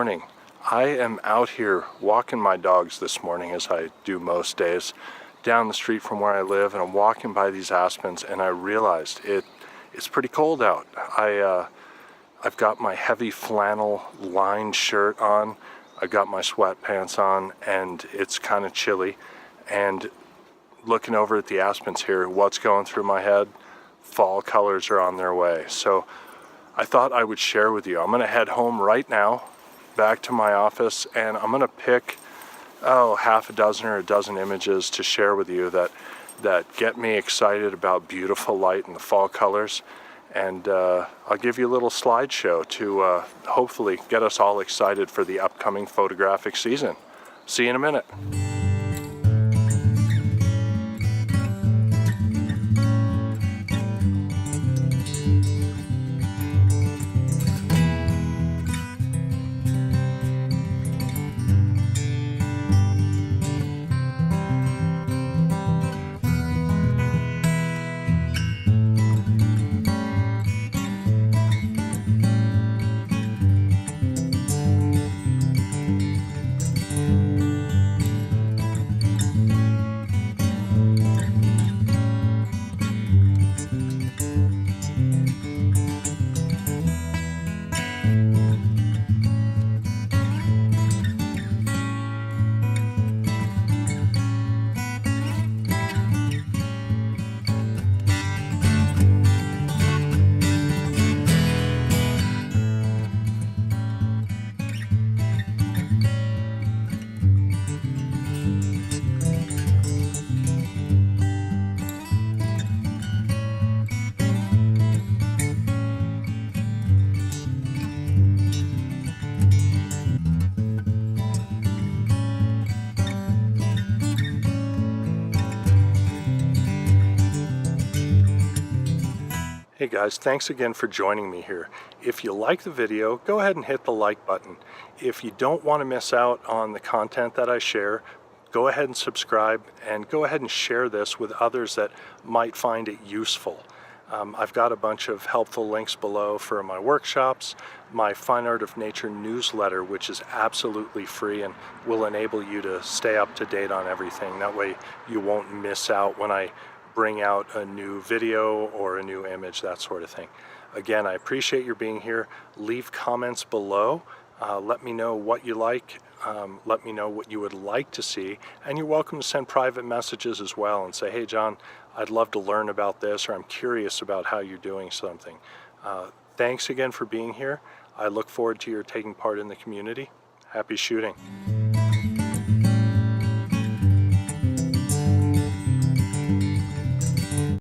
morning. I am out here walking my dogs this morning, as I do most days, down the street from where I live, and I'm walking by these aspens, and I realized it's pretty cold out. I've got my heavy flannel lined shirt on, I've got my sweatpants on, and it's kind of chilly. And looking over at the aspens here, what's going through my head? Fall colors are on their way. So I thought I would share with you. I'm gonna head home right now, back to my office, and I'm gonna pick half a dozen or a dozen images to share with you that get me excited about beautiful light and the fall colors. And I'll give you a little slideshow to hopefully get us all excited for the upcoming photographic season. See you in a minute. Hey guys, thanks again for joining me here. If you like the video, go ahead and hit the like button. If you don't want to miss out on the content that I share, go ahead and subscribe, and go ahead and share this with others that might find it useful. I've got a bunch of helpful links below for my workshops, my Fine Art of Nature newsletter, which is absolutely free and will enable you to stay up to date on everything. That way you won't miss out when I bring out a new video or a new image, that sort of thing. Again, I appreciate your being here. Leave comments below. Let me know what you like. Let me know what you would like to see. And you're welcome to send private messages as well and say, hey John, I'd love to learn about this, or I'm curious about how you're doing something. Thanks again for being here. I look forward to your taking part in the community. Happy shooting.